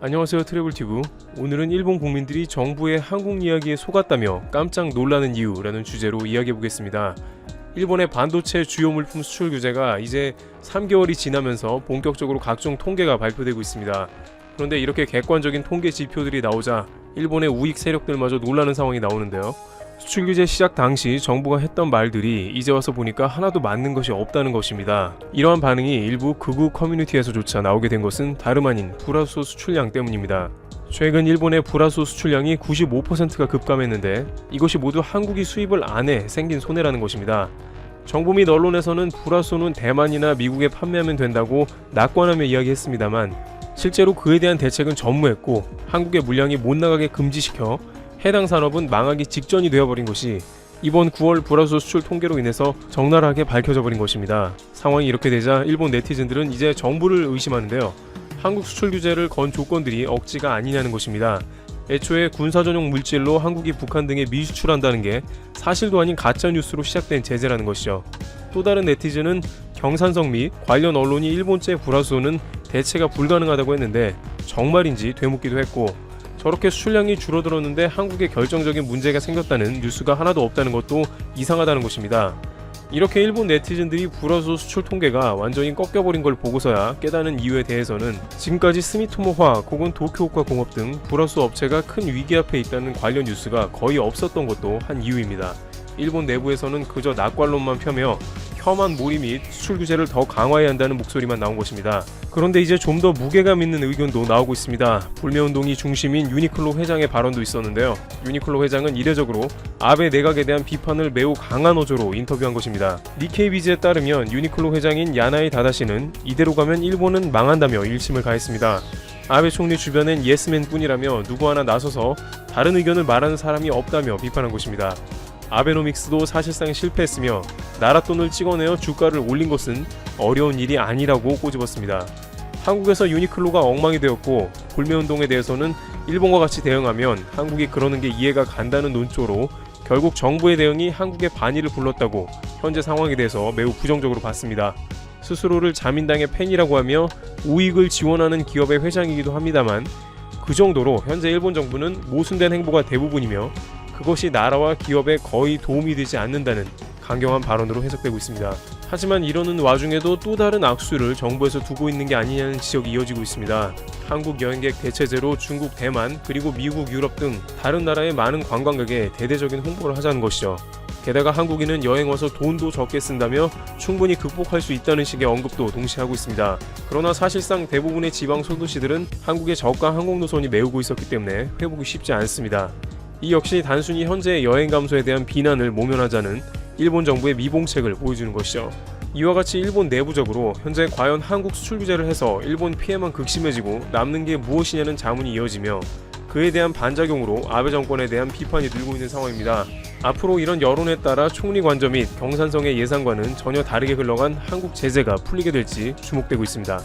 안녕하세요, 트래블튜브. 오늘은 일본 국민들이 정부의 한국 이야기에 속았다며 깜짝 놀라는 이유라는 주제로 이야기해보겠습니다. 일본의 반도체 주요 물품 수출 규제가 이제 3개월이 지나면서 본격적으로 각종 통계가 발표되고 있습니다. 그런데 이렇게 객관적인 통계 지표들이 나오자 일본의 우익 세력들마저 놀라는 상황이 나오는데요. 수출 규제 시작 당시 정부가 했던 말들이 이제 와서 보니까 하나도 맞는 것이 없다는 것입니다. 이러한 반응이 일부 극우 커뮤니티에서조차 나오게 된 것은 다름 아닌 불화소 수출량 때문입니다. 최근 일본의 불화소 수출량이 95%가 급감했는데 이것이 모두 한국이 수입을 안 해 생긴 손해라는 것입니다. 정부 및 언론에서는 불화소는 대만이나 미국에 판매하면 된다고 낙관하며 이야기했습니다만 실제로 그에 대한 대책은 전무했고 한국의 물량이 못 나가게 금지시켜 해당 산업은 망하기 직전이 되어버린 것이 이번 9월 불화소 수출 통계로 인해서 적나라하게 밝혀져 버린 것입니다. 상황이 이렇게 되자 일본 네티즌들은 이제 정부를 의심하는데요. 한국 수출 규제를 건 조건들이 억지가 아니냐는 것입니다. 애초에 군사전용 물질로 한국이 북한 등에 미수출한다는 게 사실도 아닌 가짜뉴스로 시작된 제재라는 것이죠. 또 다른 네티즌은 경산성 및 관련 언론이 일본제 불화소는 대체가 불가능하다고 했는데 정말인지 되묻기도 했고 저렇게 수출량이 줄어들었는데 한국에 결정적인 문제가 생겼다는 뉴스가 하나도 없다는 것도 이상하다는 것입니다. 이렇게 일본 네티즌들이 불화소 수출 통계가 완전히 꺾여버린 걸 보고서야 깨닫는 이유에 대해서는 지금까지 스미토모 화학 혹은 도쿄호카 공업 등 불화소 업체가 큰 위기 앞에 있다는 관련 뉴스가 거의 없었던 것도 한 이유입니다. 일본 내부에서는 그저 낙관론만 펴며 혐한 몰이 및 수출 규제를 더 강화해야 한다는 목소리만 나온 것입니다. 그런데 이제 좀 더 무게감 있는 의견도 나오고 있습니다. 불매운동이 중심인 유니클로 회장의 발언도 있었는데요. 유니클로 회장은 이례적으로 아베 내각에 대한 비판을 매우 강한 어조로 인터뷰한 것입니다. 니케이 비즈에 따르면 유니클로 회장인 야나이 다다시는 이대로 가면 일본은 망한다며 일침을 가했습니다. 아베 총리 주변엔 예스맨 뿐이라며 누구 하나 나서서 다른 의견을 말하는 사람이 없다며 비판한 것입니다. 아베노믹스도 사실상 실패했으며 나라 돈을 찍어내어 주가를 올린 것은 어려운 일이 아니라고 꼬집었습니다. 한국에서 유니클로가 엉망이 되었고 불매운동에 대해서는 일본과 같이 대응하면 한국이 그러는 게 이해가 간다는 논조로 결국 정부의 대응이 한국의 반의를 불렀다고 현재 상황에 대해서 매우 부정적으로 봤습니다. 스스로를 자민당의 팬이라고 하며 우익을 지원하는 기업의 회장이기도 합니다만 그 정도로 현재 일본 정부는 모순된 행보가 대부분이며 그것이 나라와 기업에 거의 도움이 되지 않는다는 강경한 발언으로 해석되고 있습니다. 하지만 이러는 와중에도 또 다른 악수를 정부에서 두고 있는 게 아니냐는 지적이 이어지고 있습니다. 한국 여행객 대체제로 중국, 대만, 그리고 미국, 유럽 등 다른 나라의 많은 관광객에 대대적인 홍보를 하자는 것이죠. 게다가 한국인은 여행 와서 돈도 적게 쓴다며 충분히 극복할 수 있다는 식의 언급도 동시에 하고 있습니다. 그러나 사실상 대부분의 지방 소도시들은 한국의 저가 항공 노선이 메우고 있었기 때문에 회복이 쉽지 않습니다. 이 역시 단순히 현재의 여행 감소에 대한 비난을 모면하자는 일본 정부의 미봉책을 보여주는 것이죠. 이와 같이 일본 내부적으로 현재 과연 한국 수출 규제를 해서 일본 피해만 극심해지고 남는 게 무엇이냐는 자문이 이어지며 그에 대한 반작용으로 아베 정권에 대한 비판이 늘고 있는 상황입니다. 앞으로 이런 여론에 따라 총리 관저 및 경산성의 예상과는 전혀 다르게 흘러간 한국 제재가 풀리게 될지 주목되고 있습니다.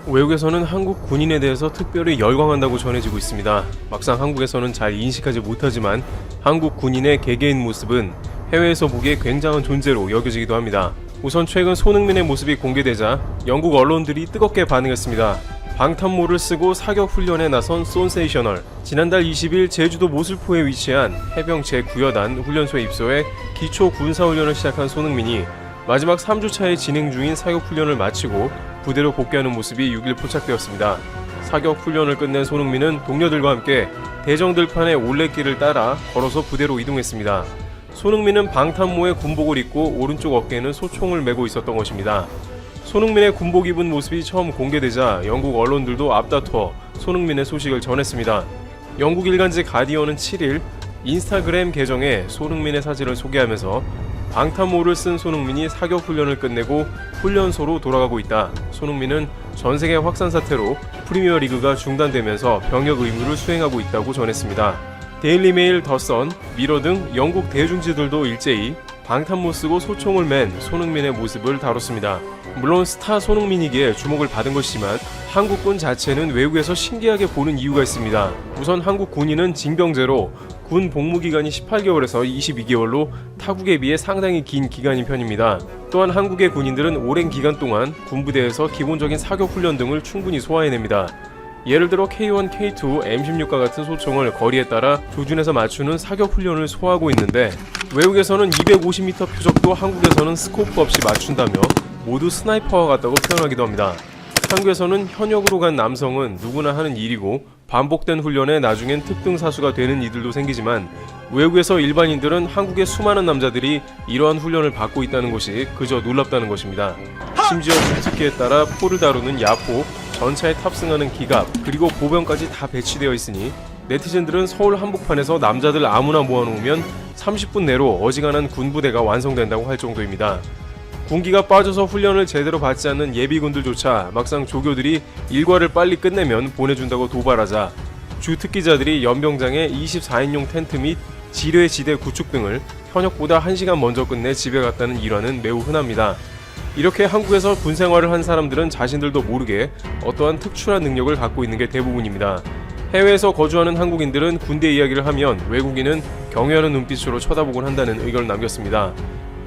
외국에서는 한국 군인에 대해서 특별히 열광한다고 전해지고 있습니다. 막상 한국에서는 잘 인식하지 못하지만 한국 군인의 개개인 모습은 해외에서 보기에 굉장한 존재로 여겨지기도 합니다. 우선 최근 손흥민의 모습이 공개되자 영국 언론들이 뜨겁게 반응했습니다. 방탄모를 쓰고 사격 훈련에 나선 손세이셔널. 지난달 20일 제주도 모슬포에 위치한 해병 제9여단 훈련소에 입소해 기초 군사훈련을 시작한 손흥민이 마지막 3주차에 진행 중인 사격 훈련을 마치고 부대로 복귀하는 모습이 6일 포착되었습니다. 사격 훈련을 끝낸 손흥민은 동료들과 함께 대정들판의 올레길을 따라 걸어서 부대로 이동했습니다. 손흥민은 방탄모의 군복을 입고 오른쪽 어깨에는 소총을 메고 있었던 것입니다. 손흥민의 군복 입은 모습이 처음 공개되자 영국 언론들도 앞다퉈 손흥민의 소식을 전했습니다. 영국 일간지 가디언은 7일 인스타그램 계정에 손흥민의 사진을 소개하면서 방탄모를 쓴 손흥민이 사격 훈련을 끝내고 훈련소로 돌아가고 있다. 손흥민은 전세계 확산 사태로 프리미어 리그가 중단되면서 병역 의무를 수행하고 있다고 전했습니다. 데일리메일, 더선, 미러 등 영국 대중지들도 일제히 방탄모 쓰고 소총을 맨 손흥민의 모습을 다뤘습니다. 물론 스타 손흥민이기에 주목을 받은 것이지만 한국군 자체는 외국에서 신기하게 보는 이유가 있습니다. 우선 한국 군인은 징병제로 군 복무기간이 18개월에서 22개월로 타국에 비해 상당히 긴 기간인 편입니다. 또한 한국의 군인들은 오랜 기간 동안 군부대에서 기본적인 사격 훈련 등을 충분히 소화해냅니다. 예를 들어 K1, K2, M16과 같은 소총을 거리에 따라 조준해서 맞추는 사격 훈련을 소화하고 있는데, 외국에서는 250m 표적도 한국에서는 스코프 없이 맞춘다며 모두 스나이퍼와 같다고 표현하기도 합니다. 한국에서는 현역으로 간 남성은 누구나 하는 일이고 반복된 훈련에 나중엔 특등사수가 되는 이들도 생기지만, 외국에서 일반인들은 한국의 수많은 남자들이 이러한 훈련을 받고 있다는 것이 그저 놀랍다는 것입니다. 심지어 주특기에 따라 포를 다루는 야포, 전차에 탑승하는 기갑, 그리고 보병까지 다 배치되어 있으니 네티즌들은 서울 한복판에서 남자들 아무나 모아놓으면 30분 내로 어지간한 군부대가 완성된다고 할 정도입니다. 군기가 빠져서 훈련을 제대로 받지 않는 예비군들조차 막상 조교들이 일과를 빨리 끝내면 보내준다고 도발하자 주특기자들이 연병장에 24인용 텐트 및 지뢰지대 구축 등을 현역보다 1시간 먼저 끝내 집에 갔다는 일화는 매우 흔합니다. 이렇게 한국에서 군 생활을 한 사람들은 자신들도 모르게 어떠한 특출한 능력을 갖고 있는 게 대부분입니다. 해외에서 거주하는 한국인들은 군대 이야기를 하면 외국인은 경외하는 눈빛으로 쳐다보곤 한다는 의견을 남겼습니다.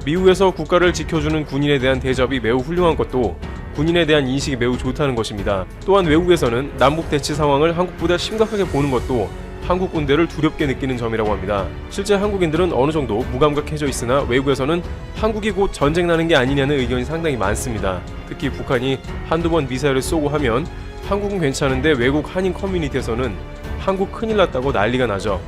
미국에서 국가를 지켜주는 군인에 대한 대접이 매우 훌륭한 것도 군인에 대한 인식이 매우 좋다는 것입니다. 또한 외국에서는 남북 대치 상황을 한국보다 심각하게 보는 것도 한국 군대를 두렵게 느끼는 점이라고 합니다. 실제 한국인들은 어느 정도 무감각해져 있으나 외국에서는 한국이 곧 전쟁 나는 게 아니냐는 의견이 상당히 많습니다. 특히 북한이 한두 번 미사일을 쏘고 하면 한국은 괜찮은데 외국 한인 커뮤니티에서는 한국 큰일 났다고 난리가 나죠.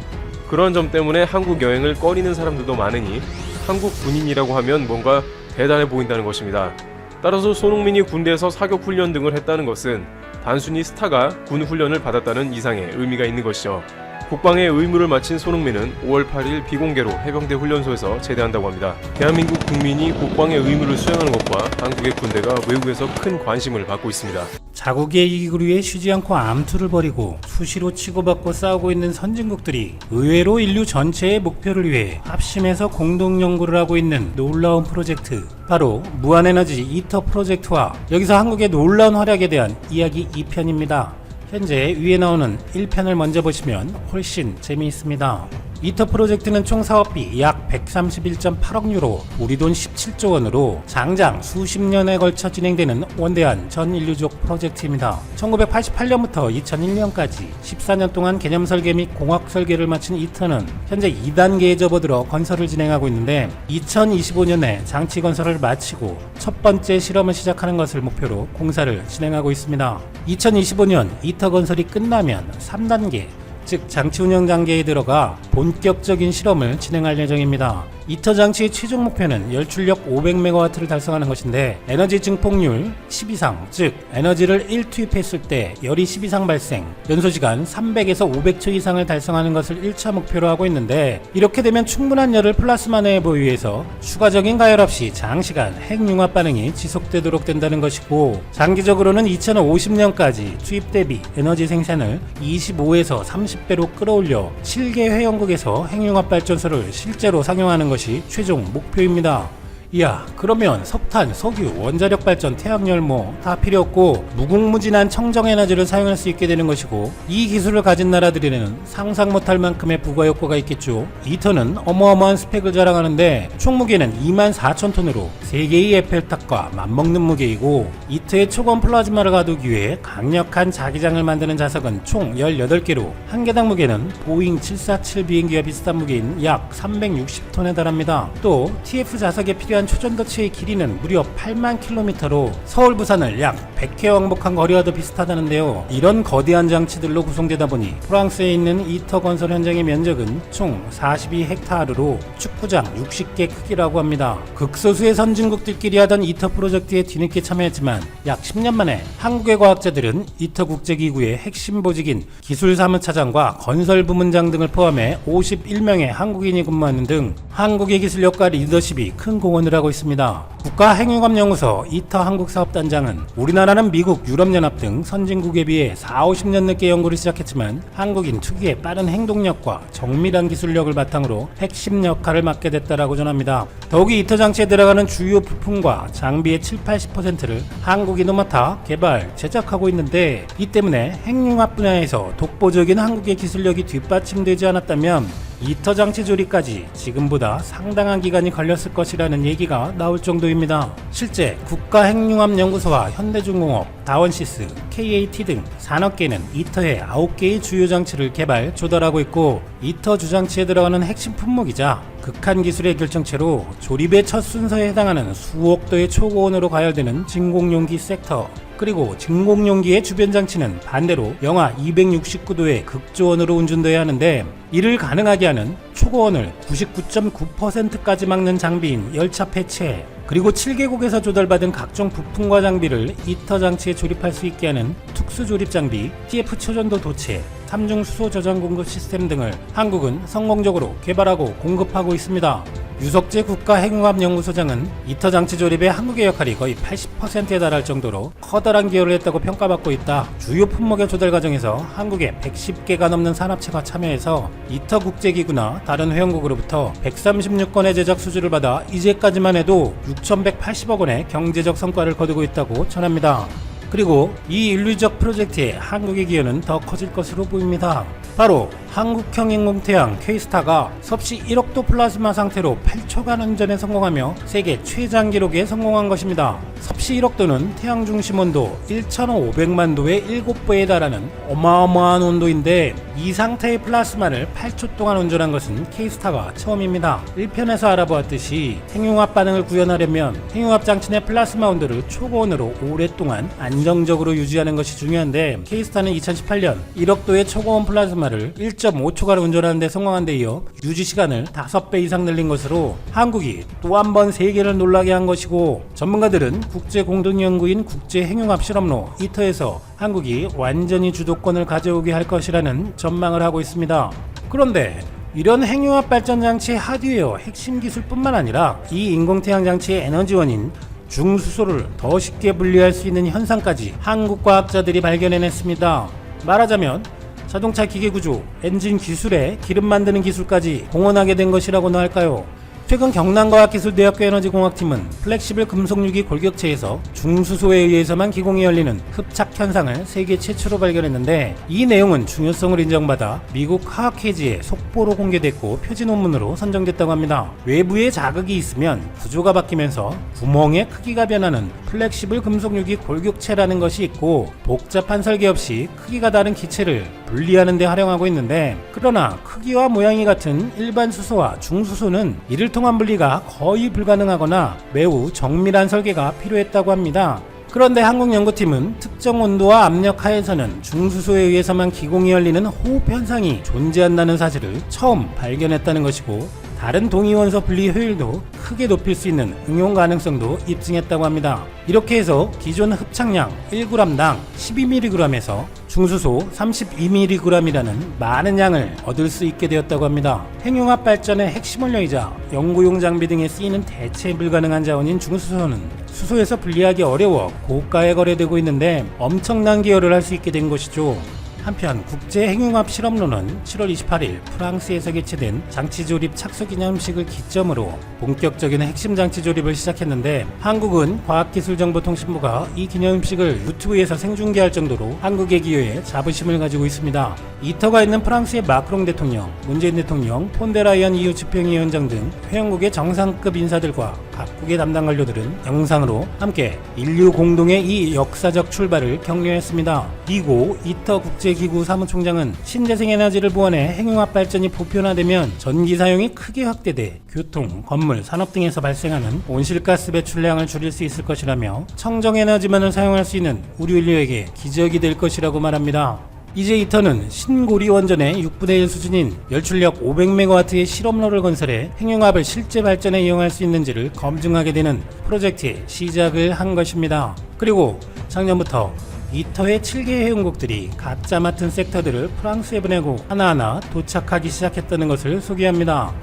그런 점 때문에 한국 여행을 꺼리는 사람들도 많으니 한국 군인이라고 하면 뭔가 대단해 보인다는 것입니다. 따라서 손흥민이 군대에서 사격 훈련 등을 했다는 것은 단순히 스타가 군 훈련을 받았다는 이상의 의미가 있는 것이죠. 국방의 의무를 마친 손흥민은 5월 8일 비공개로 해병대 훈련소에서 제대한다고 합니다. 대한민국 국민이 국방의 의무를 수행하는 것과 한국의 군대가 외국에서 큰 관심을 받고 있습니다. 자국의 이익을 위해 쉬지 않고 암투를 벌이고 수시로 치고받고 싸우고 있는 선진국들이 의외로 인류 전체의 목표를 위해 합심해서 공동 연구를 하고 있는 놀라운 프로젝트, 바로 무한에너지 이터 프로젝트와 여기서 한국의 놀라운 활약에 대한 이야기 2편입니다. 현재 위에 나오는 1편을 먼저 보시면 훨씬 재미있습니다. 이터 프로젝트는 총 사업비 약 131.8억 유로, 우리 돈 17조 원으로 장장 수십 년에 걸쳐 진행되는 원대한 전인류적 프로젝트입니다. 1988년부터 2001년까지 14년 동안 개념 설계 및 공학 설계를 마친 이터는 현재 2단계에 접어들어 건설을 진행하고 있는데, 2025년에 장치 건설을 마치고 첫 번째 실험을 시작하는 것을 목표로 공사를 진행하고 있습니다. 2025년 이터 건설이 끝나면 3단계, 즉 장치 운영 단계에 들어가 본격적인 실험을 진행할 예정입니다. 이터 장치의 최종 목표는 열출력 500MW를 달성하는 것인데, 에너지 증폭률 10 이상, 즉 에너지를 1 투입했을 때 열이 10 이상 발생, 연소시간 300에서 500초 이상을 달성하는 것을 1차 목표로 하고 있는데, 이렇게 되면 충분한 열을 플라스마 내에 보유해서 추가적인 가열 없이 장시간 핵융합 반응이 지속되도록 된다는 것이고, 장기적으로는 2050년까지 투입 대비 에너지 생산을 25에서 30배로 끌어올려 7개 회원국에서 핵융합 발전소를 실제로 상용하는 것이 최종 목표입니다. 이야, 그러면 석탄, 석유, 원자력 발전, 태양열 다 필요 없고 무궁무진한 청정에너지를 사용할 수 있게 되는 것이고, 이 기술을 가진 나라들에는 상상 못할 만큼의 부가효과가 있겠죠. 이터는 어마어마한 스펙을 자랑하는데 총 무게는 24,000톤으로 세계의 에펠탑과 맞먹는 무게이고, 이터의 초건 플라즈마를 가두기 위해 강력한 자기장을 만드는 자석은 총 18개로 한 개당 무게는 보잉 747 비행기와 비슷한 무게인 약 360톤에 달합니다. 또 TF 자석에 필요한 초전도체의 길이는 무려 8만 킬로미터로 서울 부산을 약 100회 왕복한 거리와도 비슷하다는데요. 이런 거대한 장치들로 구성되다 보니 프랑스에 있는 이터 건설 현장의 면적은 총 42헥타르로 축구장 60개 크기라고 합니다. 극소수의 선진국들끼리 하던 이터 프로젝트에 뒤늦게 참여했지만 약 10년 만에 한국의 과학자들은 이터 국제기구의 핵심 보직인 기술사무차장과 건설부문장 등을 포함해 51명의 한국인이 근무하는 등 한국의 기술력과 리더십이 큰 공헌을 하고 있습니다. 국가핵융합연구소 이터 한국사업단장은 우리나라는 미국, 유럽연합 등 선진국에 비해 40-50년 늦게 연구를 시작했지만 한국인 특유의 빠른 행동력과 정밀한 기술력을 바탕으로 핵심 역할을 맡게 됐다라고 전합니다. 더욱이 이터 장치에 들어가는 주요 부품과 장비의 70-80%를 한국인도 맡아 개발, 제작하고 있는데, 이 때문에 핵융합 분야에서 독보적인 한국의 기술력이 뒷받침되지 않았다면 이터 장치 조립까지 지금보다 상당한 기간이 걸렸을 것이라는 얘기가 나올 정도입니다. 보입니다. 실제 국가핵융합연구소와 현대중공업, 다원시스, KAT 등 산업계는 이터의 9개의 주요 장치를 개발, 조달하고 있고 이터 주장치에 들어가는 핵심 품목이자 극한 기술의 결정체로 조립의 첫 순서에 해당하는 수억 도의 초고온으로 가열되는 진공용기 섹터, 그리고 진공용기의 주변 장치는 반대로 영하 269도의 극조온으로 운전되어야 하는데 이를 가능하게 하는 초고온을 99.9%까지 막는 장비인 열차 폐체, 그리고 7개국에서 조달받은 각종 부품과 장비를 이터 장치에 조립할 수 있게 하는 특수 조립 장비, TF 초전도 도체, 3중 수소 저장 공급 시스템 등을 한국은 성공적으로 개발하고 공급하고 있습니다. 유석재 국가핵융합연구소장은 이터 장치 조립에 한국의 역할이 거의 80%에 달할 정도로 커다란 기여를 했다고 평가받고 있다. 주요 품목의 조달 과정에서 한국의 110개가 넘는 산업체가 참여해서 이터 국제기구나 다른 회원국으로부터 136건의 제작 수주를 받아 이제까지만 해도 6,180억 원의 경제적 성과를 거두고 있다고 전합니다. 그리고 이 인류적 프로젝트에 한국의 기여는 더 커질 것으로 보입니다. 바로 한국형 인공태양 K-스타가 섭씨 1억도 플라즈마 상태로 8초간 운전에 성공하며 세계 최장 기록에 성공한 것입니다. 섭씨 1억도는 태양 중심 온도 1,500만 도의 7배에 달하는 어마어마한 온도인데 이 상태의 플라즈마를 8초 동안 운전한 것은 K-스타가 처음입니다. 1편에서 알아보았듯이 핵융합 반응을 구현하려면 핵융합 장치 내 플라즈마 온도를 초고온으로 오랫동안 안정적으로 유지하는 것이 중요한데 K-스타는 2018년 1억도의 초고온 플라즈마를 1.5초간 운전하는 데 성공한 데 이어 유지 시간을 5배 이상 늘린 것으로 한국이 또 한 번 세계를 놀라게 한 것이고, 전문가들은 국제 공동연구인 국제핵융합 실험로 이터에서 한국이 완전히 주도권을 가져오게 할 것이라는 전망을 하고 있습니다. 그런데 이런 핵융합 발전 장치의 하드웨어 핵심 기술뿐만 아니라 이 인공태양 장치의 에너지원인 중수소를 더 쉽게 분리할 수 있는 현상까지 한국 과학자들이 발견해냈습니다. 말하자면 자동차 기계구조, 엔진 기술에 기름 만드는 기술까지 공헌하게 된 것이라고나 할까요? 최근 경남과학기술대학교 에너지공학팀은 플렉시블 금속유기 골격체에서 중수소에 의해서만 기공이 열리는 흡착 현상을 세계 최초로 발견했는데, 이 내용은 중요성을 인정받아 미국 화학회지에 속보로 공개됐고 표지 논문으로 선정됐다고 합니다. 외부에 자극이 있으면 구조가 바뀌면서 구멍의 크기가 변하는 플렉시블 금속유기 골격체라는 것이 있고, 복잡한 설계 없이 크기가 다른 기체를 분리하는 데 활용하고 있는데, 그러나 크기와 모양이 같은 일반 수소와 중수소는 이를 통한 분리가 거의 불가능하거나 매우 정밀한 설계가 필요했다고 합니다. 그런데 한국 연구팀은 특정 온도와 압력 하에서는 중수소에 의해서만 기공이 열리는 호흡 현상이 존재한다는 사실을 처음 발견했다는 것이고, 다른 동위원소 분리 효율도 크게 높일 수 있는 응용 가능성도 입증했다고 합니다. 이렇게 해서 기존 흡착량 1g당 12mg에서 중수소 32mg이라는 많은 양을 얻을 수 있게 되었다고 합니다. 핵융합 발전의 핵심 원료이자 연구용 장비 등에 쓰이는 대체 불가능한 자원인 중수소는 수소에서 분리하기 어려워 고가에 거래되고 있는데 엄청난 기여를 할 수 있게 된 것이죠. 한편 국제핵융합 실험로는 7월 28일 프랑스에서 개최된 장치조립 착수기념식을 기점으로 본격적인 핵심 장치 조립을 시작했는데, 한국은 과학기술정보통신부가 이 기념식을 유튜브에서 생중계할 정도로 한국의 기여에 자부심을 가지고 있습니다. 이터가 있는 프랑스의 마크롱 대통령, 문재인 대통령, 폰데라이언 EU 집행위원장 등 회원국의 정상급 인사들과 각국의 담당 관료들은 영상으로 함께 인류 공동의 이 역사적 출발을 격려했습니다. 이고 이터 국제기구 사무총장은 신재생 에너지를 보완해 핵융합 발전이 보편화되면 전기 사용이 크게 확대돼 교통, 건물, 산업 등에서 발생하는 온실가스 배출량을 줄일 수 있을 것이라며 청정에너지만을 사용할 수 있는 우리 인류에게 기적이 될 것이라고 말합니다. 이제 이터는 신고리 원전의 6분의 1 수준인 열출력 500MW의 실험로를 건설해 핵융합을 실제 발전에 이용할 수 있는지를 검증하게 되는 프로젝트의 시작을 한 것입니다. 그리고 작년부터 이터의 7개 회원국들이 각자 맡은 섹터들을 프랑스에 보내고 하나하나 도착하기 시작했다는 것을 소개합니다.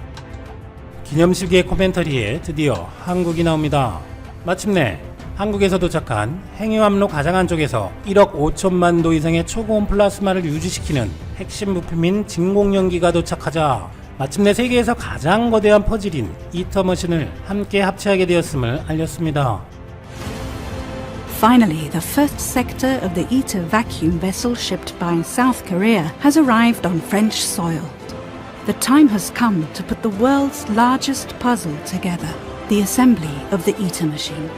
기념식의 코멘터리에 드디어 한국이 나옵니다. 마침내 한국에서 도착한 핵융합로 가장 안쪽에서 1억 5천만 도 이상의 초고온 플라스마를 유지시키는 핵심 부품인 진공연기가 도착하자 마침내 세계에서 가장 거대한 퍼즐인 이터 머신을 함께 합체하게 되었음을 알렸습니다. Finally, the first sector of the ITER vacuum vessel shipped by South Korea has arrived on French soil. The time has come to put the world's largest puzzle together. the assembly of the ITER machine.